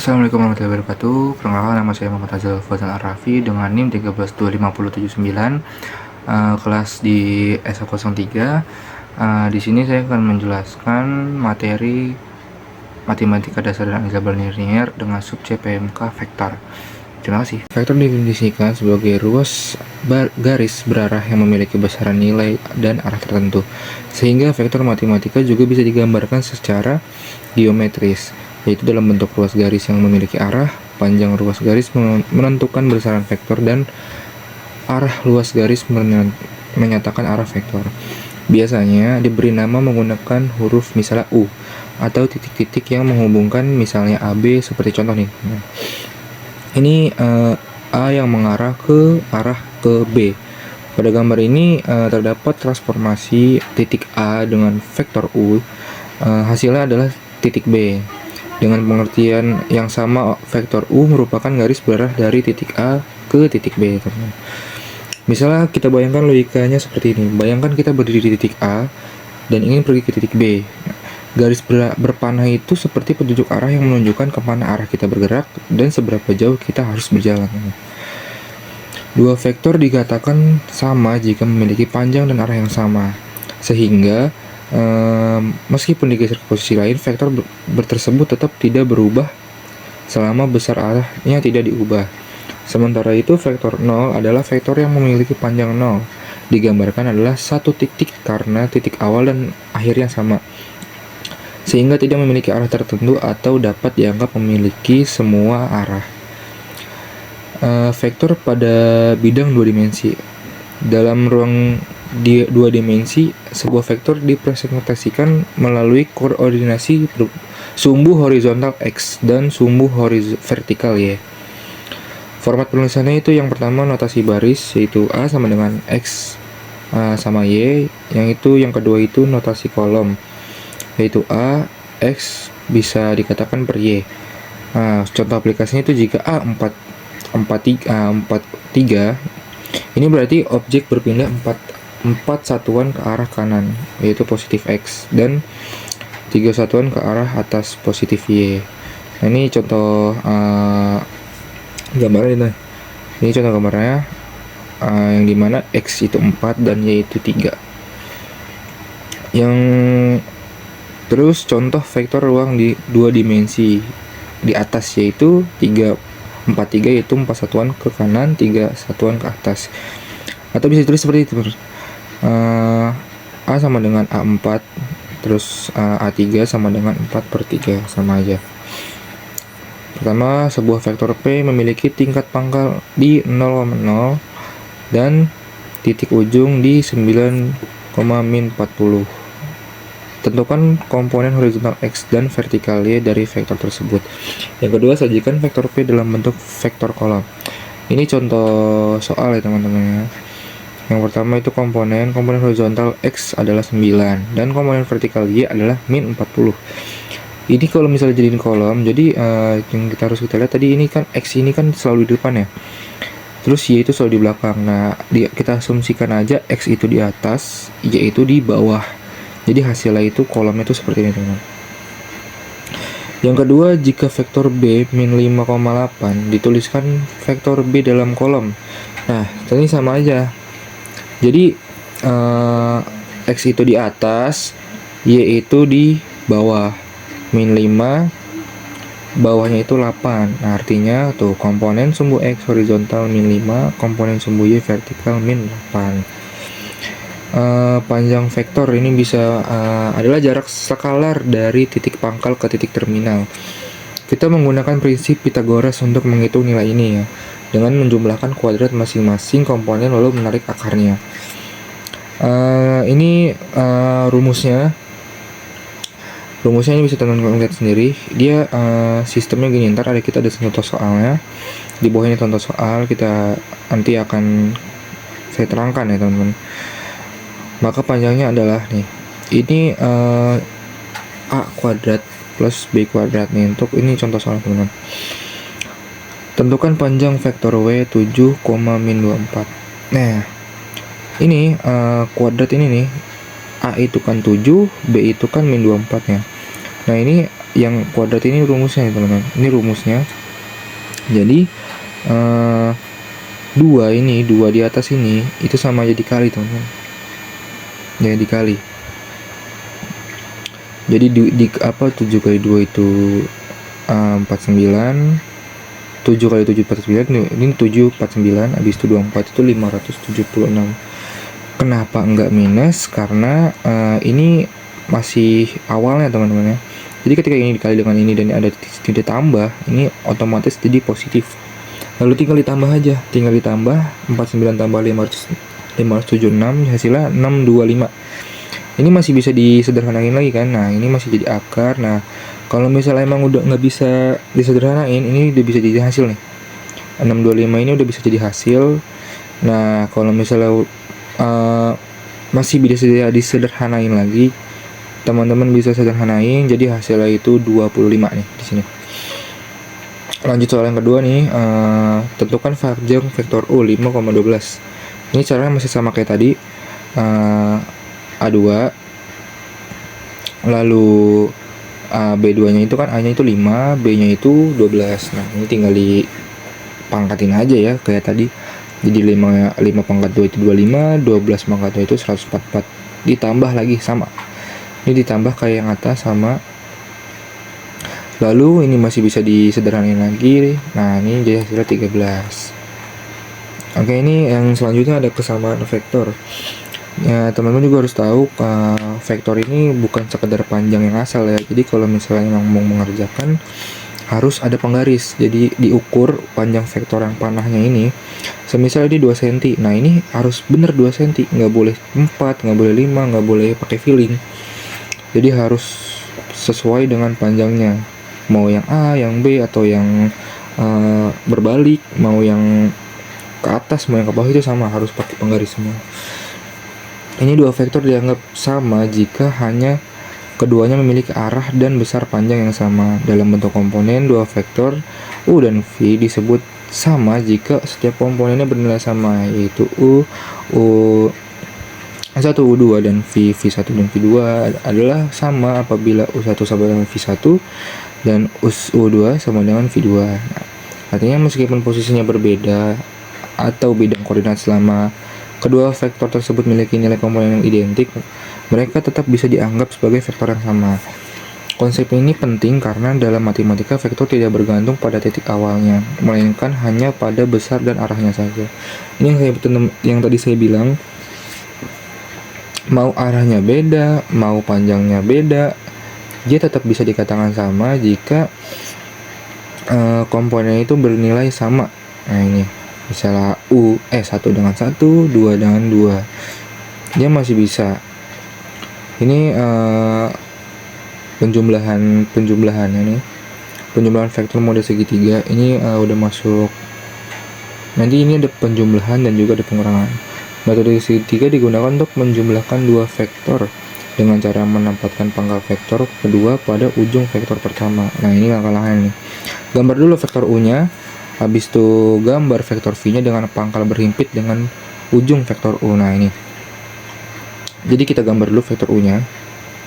Assalamualaikum warahmatullahi wabarakatuh. Perkenalkan, nama saya Muhammad Azal Fazal Arafi dengan NIM 1325079, kelas di S03. Di sini saya akan menjelaskan materi matematika dasar dan aljabar linear dengan sub CPMK vektor. Terima kasih. Vektor didefinisikan sebagai ruas garis berarah yang memiliki besaran nilai dan arah tertentu, sehingga vektor matematika juga bisa digambarkan secara geometris, yaitu dalam bentuk ruas garis yang memiliki arah. Panjang ruas garis menentukan besaran vektor dan arah luas garis menyatakan arah vektor. Biasanya diberi nama menggunakan huruf misalnya U atau titik-titik yang menghubungkan misalnya AB, seperti contoh nih. Ini A yang mengarah ke arah ke B. Pada gambar ini terdapat transformasi titik A dengan vektor U. Hasilnya adalah titik B. Dengan pengertian yang sama, vektor U merupakan garis berarah dari titik A ke titik B. Misalnya kita bayangkan logikanya seperti ini. Bayangkan kita berdiri di titik A dan ingin pergi ke titik B. Garis berpanah itu seperti petunjuk arah yang menunjukkan kemana arah kita bergerak dan seberapa jauh kita harus berjalan. Dua vektor dikatakan sama jika memiliki panjang dan arah yang sama, sehingga meskipun digeser ke posisi lain, vektor tersebut tetap tidak berubah selama besar arahnya tidak diubah. Sementara itu, vektor 0 adalah vektor yang memiliki panjang 0. Digambarkan adalah satu titik karena titik awal dan akhirnya sama, sehingga tidak memiliki arah tertentu atau dapat dianggap memiliki semua arah. Vektor pada bidang dua dimensi. Dalam ruang dua dimensi, sebuah vektor dipresentasikan melalui koordinasi sumbu horizontal X dan sumbu vertikal Y. Format penulisannya itu yang pertama notasi baris, yaitu A sama dengan X sama Y. Yang kedua itu notasi kolom, yaitu A, X bisa dikatakan per Y. Contoh aplikasinya itu jika A 43, ini berarti objek berpindah 4 satuan ke arah kanan, yaitu positif X, dan 3 satuan ke arah atas, positif Y. Nah, ini contoh gambarnya. Ini contoh gambarnya yang dimana X itu 4 dan Y itu 3. Terus contoh vektor ruang di dua dimensi di atas, yaitu 43, yaitu 4 satuan ke kanan, 3 satuan ke atas. Atau bisa ditulis seperti itu. A sama dengan A4, terus A3 sama dengan 4/3, sama aja. Pertama, sebuah vektor P memiliki tingkat pangkal di 0,0 dan titik ujung di 9,-40. Tentukan komponen horizontal X dan vertikal Y dari vektor tersebut. Yang kedua, sajikan vektor P dalam bentuk vektor kolom. Ini contoh soal ya teman-teman ya. Yang pertama itu komponen horizontal X adalah 9 dan komponen vertikal Y adalah -40. Ini kalau misalnya jadiin kolom, jadi yang kita harus lihat tadi, ini kan X ini kan selalu di depan ya, terus Y itu selalu di belakang. Nah, kita asumsikan aja X itu di atas, Y itu di bawah. Jadi hasilnya itu kolomnya itu seperti ini teman-teman. Yang kedua, jika vektor B -5,8 dituliskan vektor B dalam kolom. Nah, ini sama aja. Jadi X itu di atas, Y itu di bawah. -5, bawahnya itu 8. Nah, artinya tuh komponen sumbu X horizontal -5, komponen sumbu Y vertikal -8. Panjang vektor ini bisa adalah jarak skalar dari titik pangkal ke titik terminal. Kita menggunakan prinsip Pythagoras untuk menghitung nilai ini ya, dengan menjumlahkan kuadrat masing-masing komponen lalu menarik akarnya. Ini rumusnya ini bisa teman-teman lihat sendiri. Dia sistemnya gini. Ntar kita ada contoh soalnya. Di bawahnya contoh soal, kita nanti akan saya terangkan ya teman-teman. Maka panjangnya adalah nih, ini A kuadrat plus B kuadrat nih. Untuk ini contoh soal teman-teman. Tentukan panjang vektor W 7,-24. Nah, ini kuadrat ini nih, A itu kan 7, B itu kan -24 ya. Nah, ini yang kuadrat ini rumusnya ya teman-teman. Ini rumusnya. Jadi 2 di atas ini itu sama aja dikali teman-teman. Ya dikali. Jadi 7 kali 2 itu 49. 7 kali 7 49. Ini 7 49, habis itu 24 itu 576. Kenapa enggak minus? Karena ini masih awalnya teman-teman ya. Jadi ketika ini dikali dengan ini dan ada titik tambah, ini otomatis jadi positif. Lalu tinggal ditambah aja, 49 tambah 576 hasilnya 625. Ini masih bisa disederhanain lagi kan. Nah ini masih jadi akar. Nah kalau misalnya emang udah nggak bisa disederhanain, ini udah bisa jadi hasil nih. 625 ini udah bisa jadi hasil. Nah kalau misalnya masih bisa disederhanain lagi, teman-teman bisa sederhanain jadi hasilnya itu 25 nih di sini. Lanjut soal yang kedua nih, tentukan panjang vektor U 5,12. Ini caranya masih sama kayak tadi, A2, lalu B2 nya itu kan A nya itu 5, B nya itu 12. Nah ini tinggal dipangkatin aja ya kayak tadi. Jadi 5 pangkat 2 itu 25, 12 pangkat 2 itu 144. Ditambah lagi sama. Ini ditambah kayak yang atas sama. Lalu ini masih bisa disederhanain lagi. Nah ini jadi hasilnya 13. Oke, ini yang selanjutnya ada kesamaan vektor. Ya teman-teman juga harus tahu vektor ini bukan sekedar panjang yang asal ya. Jadi kalau misalnya memang mau mengerjakan harus ada penggaris. Jadi diukur panjang vektor yang panahnya ini. Semisal ini 2 cm. Nah ini harus bener 2 cm. Nggak boleh 4, nggak boleh 5, nggak boleh pakai filling. Jadi harus sesuai dengan panjangnya. Mau yang A, yang B, atau yang berbalik. Mau yang ke atas, mau yang ke bawah itu sama. Harus pakai penggaris semua. Ini dua vektor dianggap sama jika hanya keduanya memiliki arah dan besar panjang yang sama. Dalam bentuk komponen, dua vektor U dan V disebut sama jika setiap komponennya bernilai sama, yaitu U1, U2, dan V1 dan V2 adalah sama apabila U1 sama dengan V1 dan U2 sama dengan V2. Nah, artinya meskipun posisinya berbeda atau bidang koordinat, selama kedua vektor tersebut memiliki nilai komponen yang identik, mereka tetap bisa dianggap sebagai vektor yang sama. Konsep ini penting karena dalam matematika vektor tidak bergantung pada titik awalnya, melainkan hanya pada besar dan arahnya saja. Ini yang tadi saya bilang, mau arahnya beda, mau panjangnya beda, dia tetap bisa dikatakan sama jika komponen itu bernilai sama. Nah ini misalnya 1 dengan 1, 2 dengan 2, dia masih bisa. Ini penjumlahan nih, penjumlahan vektor mode segitiga ini udah masuk. Nanti ini ada penjumlahan dan juga ada pengurangan. Metode segitiga digunakan untuk menjumlahkan dua vektor dengan cara menempatkan pangkal vektor kedua pada ujung vektor pertama. Nah ini langkah-langkahnya nih. Gambar dulu vektor U-nya, habis itu gambar vektor V-nya dengan pangkal berhimpit dengan ujung vektor U. Nah ini. Jadi kita gambar dulu vektor U-nya,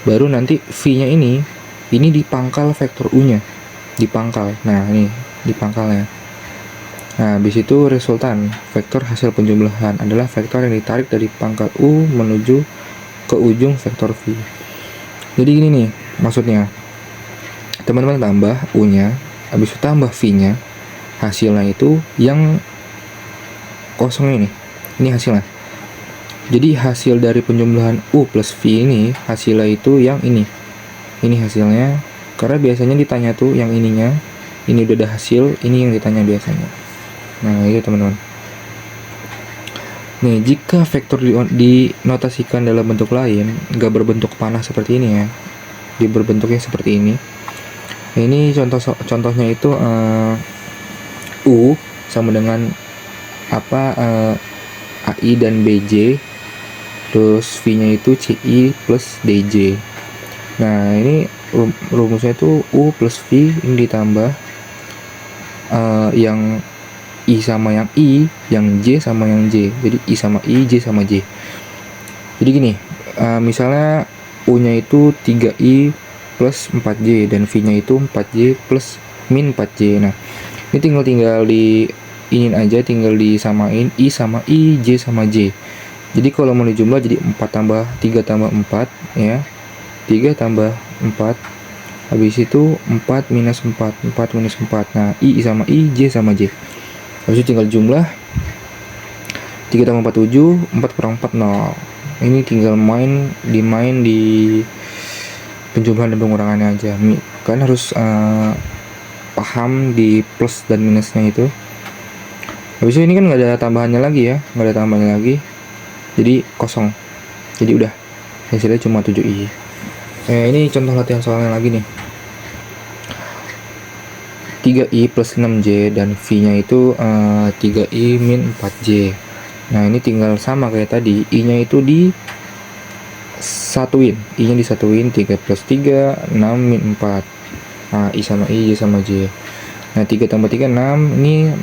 baru nanti V-nya ini dipangkal vektor U-nya, dipangkal. Nah ini dipangkalnya. Nah habis itu resultan vektor hasil penjumlahan adalah vektor yang ditarik dari pangkal U menuju ke ujung vektor V. Jadi gini nih maksudnya, teman-teman tambah U-nya, habis itu tambah V-nya, hasilnya itu yang kosong ini hasilnya. Jadi hasil dari penjumlahan U plus V ini hasilnya itu yang ini hasilnya, karena biasanya ditanya tuh yang ininya, ini udah ada hasil, ini yang ditanya biasanya. Nah itu teman-teman. Nih jika vektor dinotasikan dalam bentuk lain, nggak berbentuk panah seperti ini ya, di berbentuknya seperti ini. Nah, ini contohnya itu U sama dengan AI dan BJ, terus V-nya itu CI plus DJ. Nah ini rumusnya itu U plus V ini ditambah yang I sama yang I, yang J sama yang J. Jadi I sama I, J sama J. Jadi gini, misalnya U nya itu 3I plus 4J dan V nya itu 4J plus min 4J. Nah ini tinggal di iniin aja, tinggal disamain I sama I, J sama J. Jadi kalau mau dijumlah jadi 4 tambah 3 tambah 4 ya, 3 tambah 4, habis itu 4 minus 4, 4 minus 4. Nah I sama I, J sama J. Habis itu tinggal jumlah 3 tambah 4 7, 4 kurang 4 0. Ini tinggal dimain di penjumlahan dan pengurangannya aja. Kalian harus paham di plus dan minusnya itu. Habis itu ini kan nggak ada tambahannya lagi ya, nggak ada tambahannya lagi, jadi kosong. Jadi udah hasilnya cuma 7i. Ini contoh latihan soalnya lagi nih. 3i plus 6j dan v nya itu 3i min 4j. Nah ini tinggal sama kayak tadi, i nya itu disatuin, i nya disatuin 3 plus 3 6 min 4. Nah, I sama I, J sama J. Nah, 3 tambah 3, 6. Ini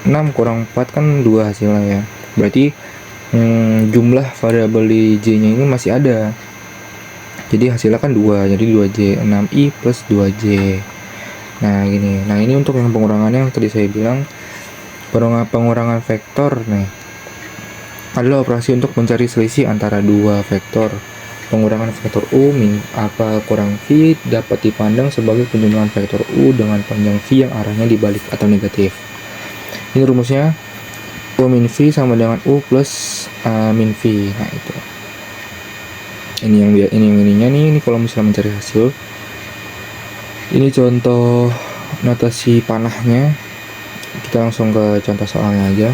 6 kurang 4 kan 2 hasilnya ya. Berarti jumlah variabel di J-nya ini masih ada. Jadi hasilnya kan 2, jadi 2J. 6I plus 2J. Nah, gini. Nah, ini untuk yang pengurangannya yang tadi saya bilang. Pengurangan vektor nih adalah operasi untuk mencari selisih antara dua vektor. Pengurangan vektor U min apa kurang V dapat dipandang sebagai penjumlahan vektor U dengan panjang V yang arahnya dibalik atau negatif. Ini rumusnya U min V sama dengan U plus min V. Nah itu. Ini yang ininya nih. Ini kalau misalnya mencari hasil. Ini contoh notasi panahnya. Kita langsung ke contoh soalnya aja.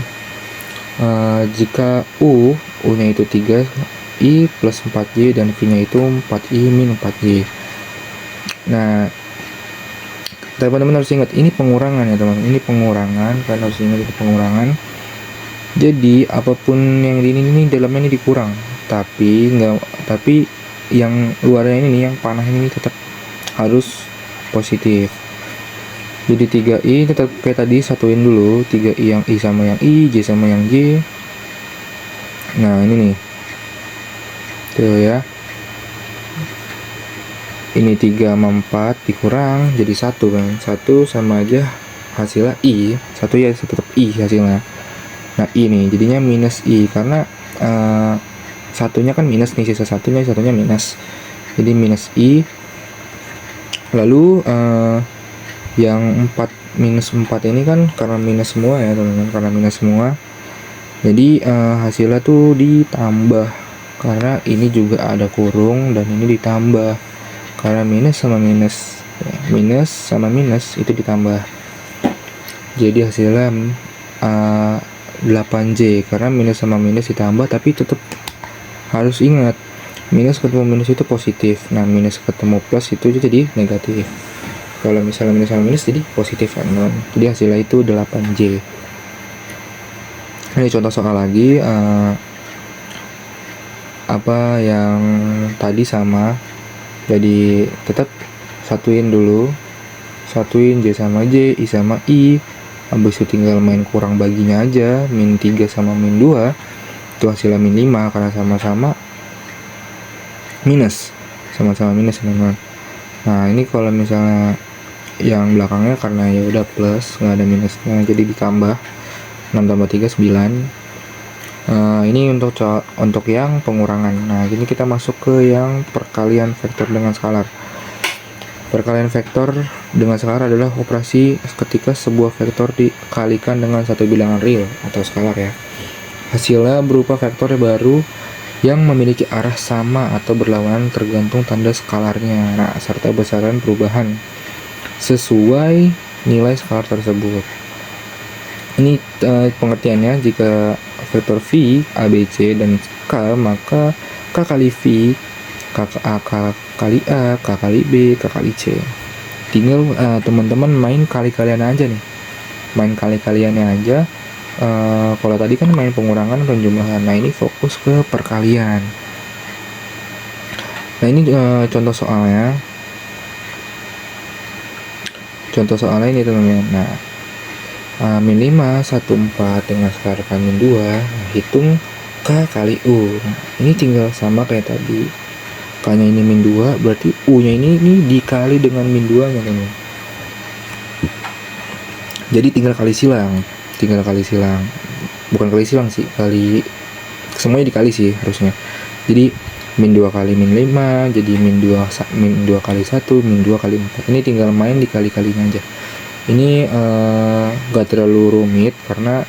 Jika U-nya itu 3 I plus 4J dan V nya itu 4I min 4J. Nah teman-teman harus ingat ini pengurangan ya teman-teman, ini pengurangan, kalian harus ingat itu pengurangan. Jadi apapun yang di ini dalamnya ini dikurang, tapi yang luarnya ini yang panah ini tetap harus positif. Jadi 3i tetap kayak tadi, satuin dulu 3i yang I sama yang I, J sama yang J. Nah ini nih tuh ya, ini 3 sama 4 dikurang jadi 1 kan, 1 sama aja hasilnya I, 1 ya tetap I hasilnya. Nah ini jadinya minus I karena satunya kan minus nih, sisa satunya minus, jadi minus I. Lalu yang 4 minus 4 ini kan karena minus semua ya teman-teman, karena minus semua jadi hasilnya tuh ditambah karena ini juga ada kurung dan ini ditambah karena minus sama minus ya, minus sama minus itu ditambah, jadi hasilnya 8J karena minus sama minus ditambah, tapi tetap harus ingat minus ketemu minus itu positif. Nah minus ketemu plus itu jadi negatif. Kalau misalnya minus sama minus jadi positif kan, jadi hasilnya itu 8J. Ini contoh soal lagi. Apa yang tadi sama, jadi tetap satuin dulu, satuin J sama J, I sama I, habis itu tinggal main kurang baginya aja, min 3 sama min 2 itu hasilnya min 5 karena sama-sama minus, teman-teman. Nah ini kalau misalnya yang belakangnya karena ya udah plus nggak ada minusnya jadi ditambah 6 tambah 3 9. Ini untuk yang pengurangan. Nah ini kita masuk ke yang perkalian vektor dengan skalar. Perkalian vektor dengan skalar adalah operasi ketika sebuah vektor dikalikan dengan satu bilangan real atau skalar ya. Hasilnya berupa vektor baru yang memiliki arah sama atau berlawanan tergantung tanda skalarnya. Nah serta besaran perubahan sesuai nilai skalar tersebut. Ini pengertiannya, jika vektor V, A, B, C, dan K, maka K kali V, K kali A, K kali B, K kali C. Tinggal teman-teman main kali-kalian aja nih. Main kali-kaliannya aja. Kalau tadi kan main pengurangan penjumlahan. Nah ini fokus ke perkalian. Nah ini contoh soalnya. Contoh soalnya ini teman-teman. Nah min 5 14 dengan skala K min 2, nah, hitung K kali U. Nah, ini tinggal sama kayak tadi, K nya ini min 2 berarti U nya ini dikali dengan min 2 nya teman. Jadi tinggal kali silang, bukan kali silang sih, kali semuanya dikali sih harusnya. Jadi min 2 kali min 5 jadi min 2 kali 1 min 2 kali 4. Ini tinggal main dikali-kalinya aja. Ini gak terlalu rumit karena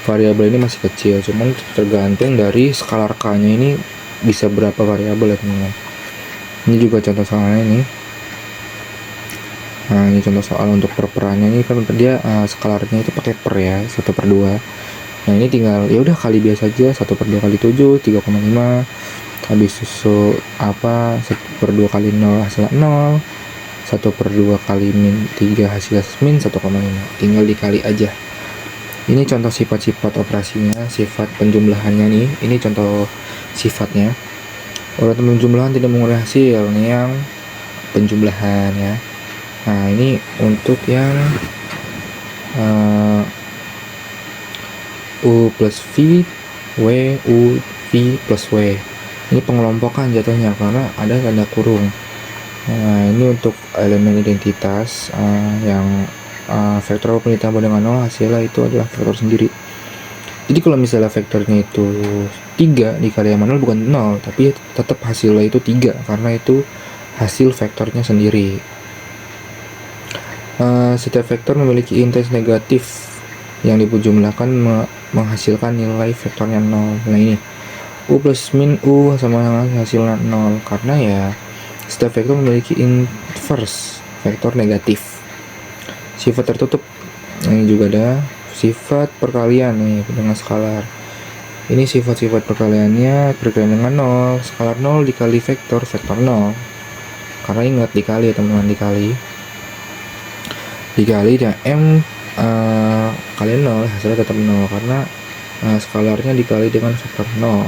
variabel ini masih kecil, cuman tergantung dari skalar K nya ini bisa berapa variabel ya teman-teman. Ini juga contoh soalnya ini. Nah, ini contoh soal untuk per-perannya ini kan dia skalarnya itu pakai per ya, 1/2. Nah, ini tinggal ya udah kali biasa aja, 1/2 kali 7 3,5. Habis susu 1/2 kali 0 hasilnya 0. 1/2 kali min 3 hasilnya min 1,5. Tinggal dikali aja. Ini contoh sifat-sifat operasinya, sifat penjumlahannya nih. Ini contoh sifatnya. Urutan penjumlahan tidak mengurangi hasil. Ini yang penjumlahan ya. Nah, ini untuk yang U plus V, W, U, V plus W. Ini pengelompokan jatuhnya karena ada tanda kurung. Nah, ini untuk elemen identitas yang vektor walaupun ditambah dengan 0 hasilnya itu adalah vektor sendiri. Jadi kalau misalnya vektornya itu 3 dikali sama 0 bukan 0, tapi tetap hasilnya itu 3 karena itu hasil vektornya sendiri. Setiap vektor memiliki index negatif yang dijumlahkan menghasilkan nilai vektornya 0. Nah, ini U plus min U sama hasilnya 0 karena ya setiap vektor memiliki inverse vektor negatif. Sifat tertutup, ini juga ada sifat perkalian nih dengan skalar. Ini sifat-sifat perkaliannya dengan 0, skalar 0 dikali vektor 0. Karena ingat dikali ya teman-teman, dikali dan M kali 0 hasilnya tetap 0 karena skalarnya dikali dengan vektor 0.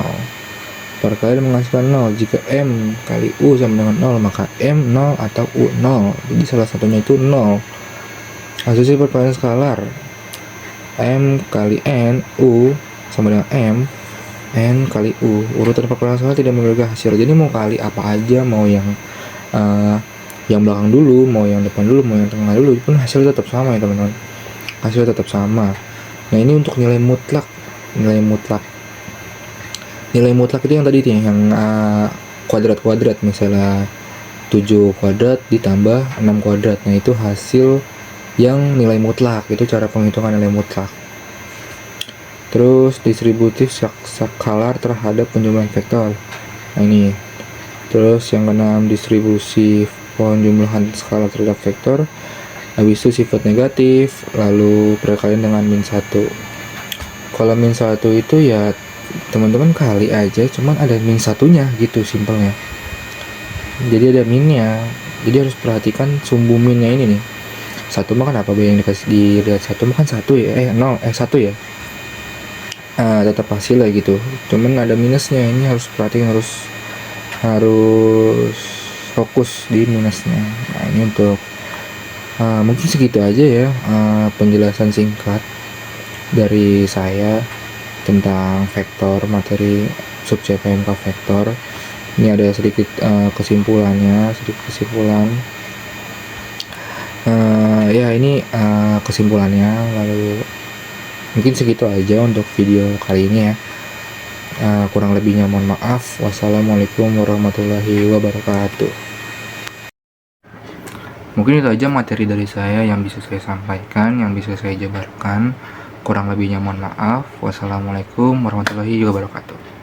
Perkalian menghasilkan 0. Jika M kali U sama dengan 0 maka M 0 atau U 0. Jadi salah satunya itu 0. Asumsi perkalian skalar M kali N U sama dengan M N kali U. Urutan perkalian skalar tidak memiliki hasil. Jadi mau kali apa aja, mau yang belakang dulu, mau yang depan dulu, mau yang tengah dulu, pun hasilnya tetap sama ya teman-teman. Hasilnya tetap sama. Nah, ini untuk nilai mutlak. Nilai mutlak itu yang tadi nih, yang kuadrat misalnya 7 kuadrat ditambah 6 kuadrat. Nah, itu hasil yang nilai mutlak. Itu cara penghitungan nilai mutlak. Terus distributif skalar terhadap penjumlahan vektor. Nah, ini. Terus yang keenam distribusi penjumlahan skalar terhadap vektor. Habis itu sifat negatif, lalu perkalian dengan min 1. Kalau min 1 itu ya teman-teman kali aja, cuman ada min satunya gitu simpelnya. Jadi ada minnya. Jadi harus perhatikan sumbu minnya ini nih. 1 mah kan apa yang dikasih dilihat 1 mah kan 1 ya. 1 ya. Tetap hasil lah gitu. Cuman ada minusnya, ini harus perhatikan, harus fokus di minusnya. Nah, ini untuk mungkin segitu aja ya penjelasan singkat dari saya tentang vektor, materi subjek PMK vektor. Ini ada sedikit kesimpulan. Ya ini kesimpulannya. Lalu mungkin segitu aja untuk video kali ini ya. Kurang lebihnya mohon maaf. Wassalamualaikum warahmatullahi wabarakatuh. Mungkin itu aja materi dari saya yang bisa saya sampaikan, yang bisa saya jabarkan. Kurang lebihnya mohon maaf. Wassalamualaikum warahmatullahi wabarakatuh.